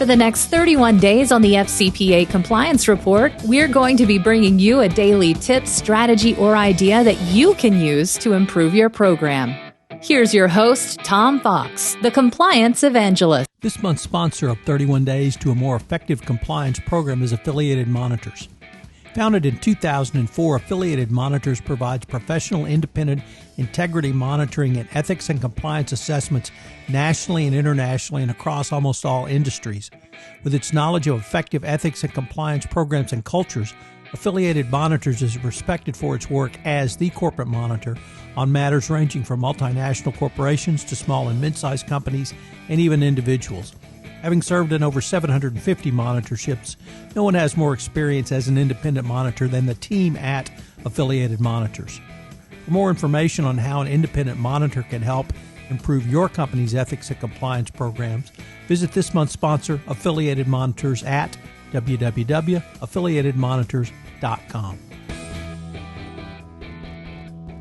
For the next 31 days on the FCPA Compliance Report, we're going to be bringing you a daily tip, strategy, or idea that you can use to improve your program. Here's your host, Tom Fox, the Compliance Evangelist. This month's sponsor of 31 Days to a More Effective Compliance program is Affiliated Monitors. Founded in 2004, Affiliated Monitors provides professional, independent integrity monitoring and ethics and compliance assessments nationally and internationally and across almost all industries. With its knowledge of effective ethics and compliance programs and cultures, Affiliated Monitors is respected for its work as the corporate monitor on matters ranging from multinational corporations to small and mid-sized companies and even individuals. Having served in over 750 monitorships, no one has more experience as an independent monitor than the team at Affiliated Monitors. For more information on how an independent monitor can help improve your company's ethics and compliance programs, visit this month's sponsor, Affiliated Monitors, at www.affiliatedmonitors.com.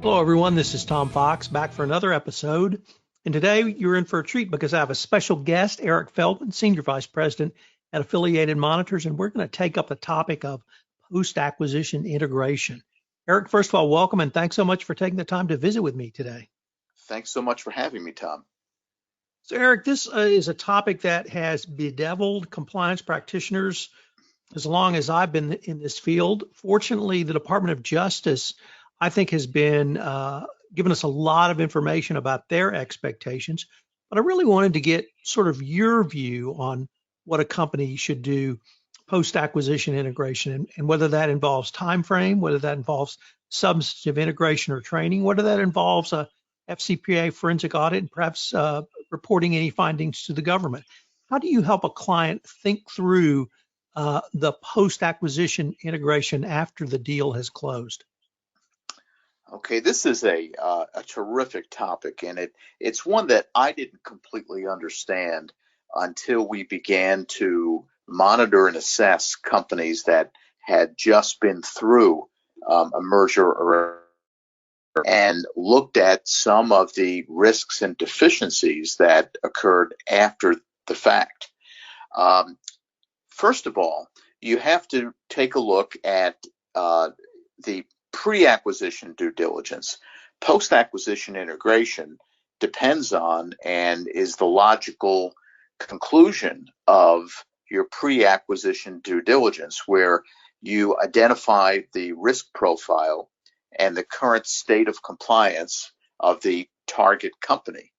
Hello, everyone. This is Tom Fox, back for another episode. And today you're in for a treat because I have a special guest, Eric Feldman, Senior Vice President at Affiliated Monitors, and we're going to take up the topic of post-acquisition integration. Eric, first of all, welcome, and thanks so much for taking the time to visit with me today. Thanks so much for having me, Tom. So, Eric, this is a topic that has bedeviled compliance practitioners as long as I've been in this field. Fortunately, the Department of Justice, I think, has been given us a lot of information about their expectations, but I really wanted to get sort of your view on what a company should do post-acquisition integration and whether that involves time frame, whether that involves substantive integration or training, whether that involves a FCPA forensic audit and perhaps reporting any findings to the government. How do you help a client think through the post-acquisition integration after the deal has closed? Okay, this is a terrific topic, and it's one that I didn't completely understand until we began to monitor and assess companies that had just been through a merger and looked at some of the risks and deficiencies that occurred after the fact. First of all, you have to take a look at the pre-acquisition due diligence. Post-acquisition integration depends on and is the logical conclusion of your pre-acquisition due diligence, where you identify the risk profile and the current state of compliance of the target company.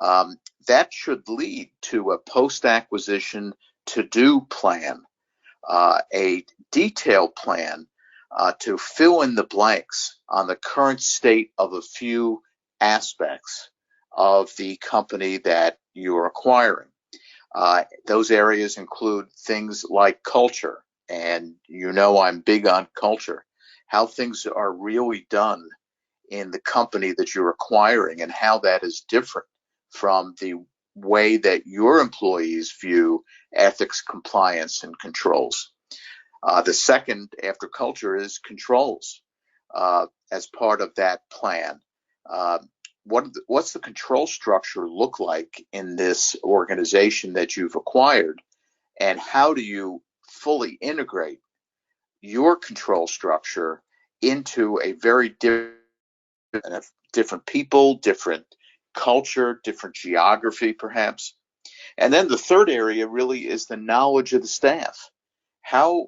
That should lead to a post-acquisition to-do plan, a detailed plan to fill in the blanks on the current state of a few aspects of the company that you're acquiring. Those areas include things like culture, and I'm big on culture, how things are really done in the company that you're acquiring and how that is different from the way that your employees view ethics, compliance, and controls. The second after culture is controls as part of that plan. What's the control structure look like in this organization that you've acquired, and how do you fully integrate your control structure into a very different people, different culture, different geography perhaps? And then the third area really is the knowledge of the staff. How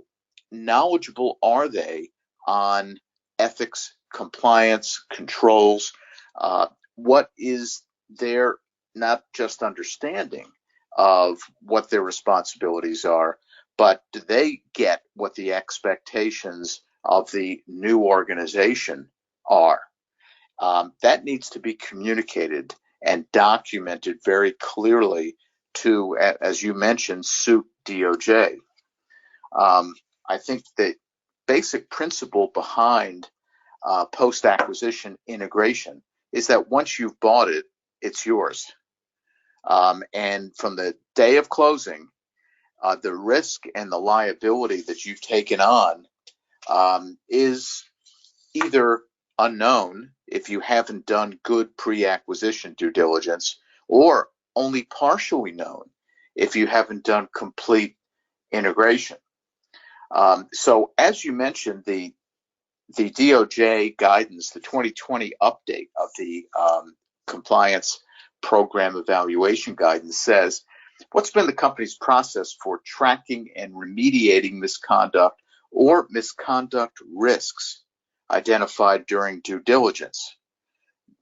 knowledgeable are they on ethics, compliance, controls? What is their not just understanding of what their responsibilities are, but do they get what the expectations of the new organization are? That needs to be communicated and documented very clearly to, as you mentioned, suit DOJ. I think the basic principle behind post-acquisition integration is that once you've bought it, it's yours. And from the day of closing, the risk and the liability that you've taken on is either unknown if you haven't done good pre-acquisition due diligence, or only partially known if you haven't done complete integration. So as you mentioned, the DOJ guidance, the 2020 update of the compliance program evaluation guidance says, what's been the company's process for tracking and remediating misconduct or misconduct risks identified during due diligence?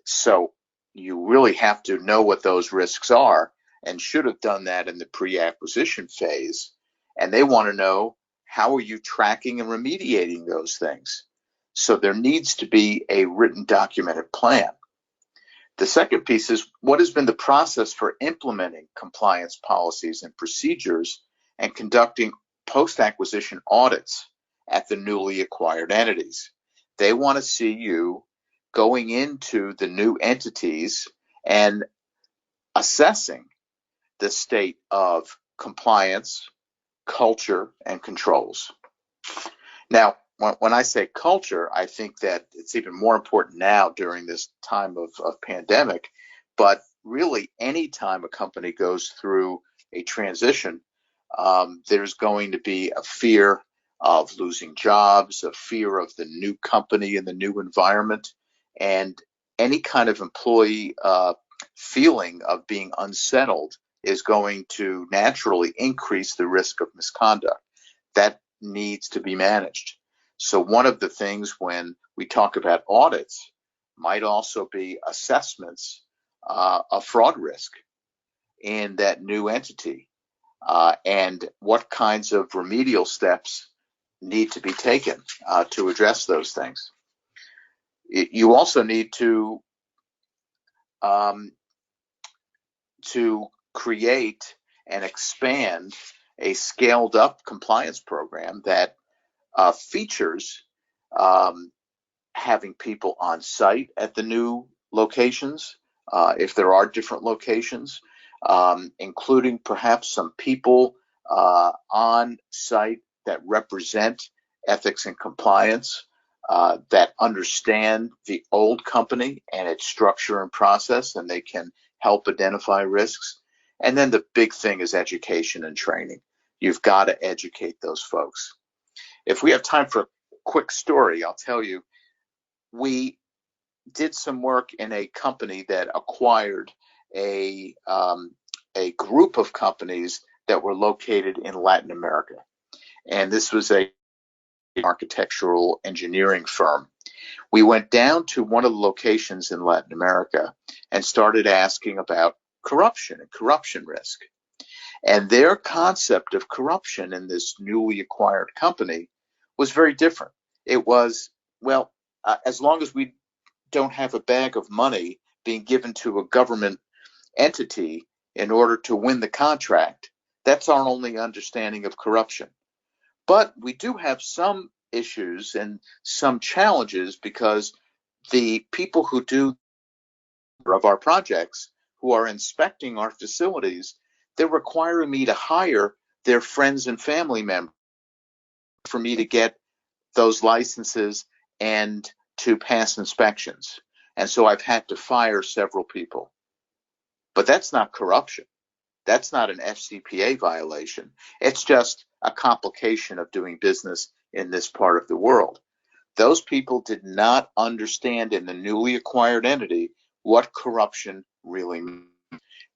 So you really have to know what those risks are and should have done that in the pre-acquisition phase. And they want to know, how are you tracking and remediating those things? So there needs to be a written documented plan. The second piece is, what has been the process for implementing compliance policies and procedures and conducting post-acquisition audits at the newly acquired entities? They want to see you going into the new entities and assessing the state of compliance, culture, and controls. Now, when I say culture, I think that it's even more important now during this time of pandemic, but really any time a company goes through a transition, there's going to be a fear of losing jobs, a fear of the new company and the new environment, and any kind of employee feeling of being unsettled is going to naturally increase the risk of misconduct. That needs to be managed. So one of the things when we talk about audits might also be assessments of fraud risk in that new entity and what kinds of remedial steps need to be taken to address those things. You also need to create and expand a scaled up compliance program that features having people on site at the new locations, if there are different locations, including perhaps some people on site that represent ethics and compliance, that understand the old company and its structure and process, and they can help identify risks. And then the big thing is education and training. You've got to educate those folks. If we have time for a quick story, I'll tell you, we did some work in a company that acquired a group of companies that were located in Latin America. And this was a architectural engineering firm. We went down to one of the locations in Latin America and started asking about corruption and corruption risk. And their concept of corruption in this newly acquired company was very different. It was, well, as long as we don't have a bag of money being given to a government entity in order to win the contract, that's our only understanding of corruption. But we do have some issues and some challenges because the people who do of our projects, who are inspecting our facilities, they're requiring me to hire their friends and family members for me to get those licenses and to pass inspections. And so I've had to fire several people. But that's not corruption. That's not an FCPA violation. It's just a complication of doing business in this part of the world. Those people did not understand in the newly acquired entity what corruption really means.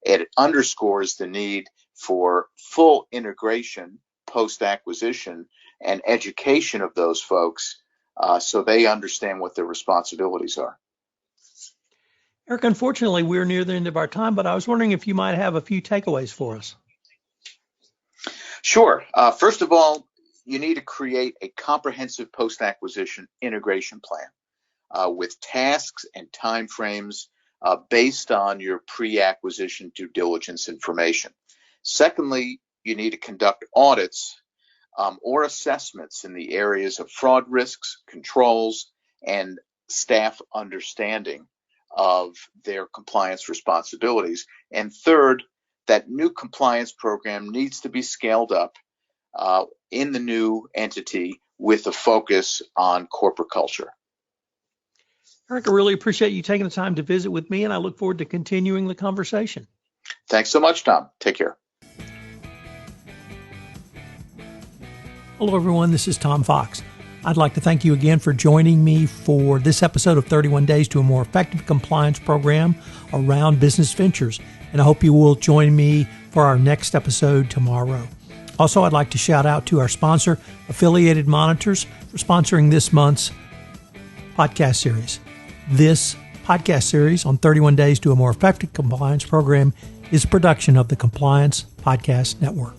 It underscores the need for full integration post-acquisition and education of those folks so they understand what their responsibilities are. Eric, unfortunately, we're near the end of our time, but I was wondering if you might have a few takeaways for us. Sure. First of all, you need to create a comprehensive post-acquisition integration plan with tasks and timeframes based on your pre-acquisition due diligence information. Secondly, you need to conduct audits or assessments in the areas of fraud risks, controls, and staff understanding of their compliance responsibilities. And third, that new compliance program needs to be scaled up in the new entity with a focus on corporate culture. Eric, I really appreciate you taking the time to visit with me, and I look forward to continuing the conversation. Thanks so much, Tom. Take care. Hello, everyone. This is Tom Fox. I'd like to thank you again for joining me for this episode of 31 Days to a More Effective Compliance Program around business ventures. And I hope you will join me for our next episode tomorrow. Also, I'd like to shout out to our sponsor, Affiliated Monitors, for sponsoring this month's podcast series. This podcast series on 31 Days to a More Effective Compliance Program is a production of the Compliance Podcast Network.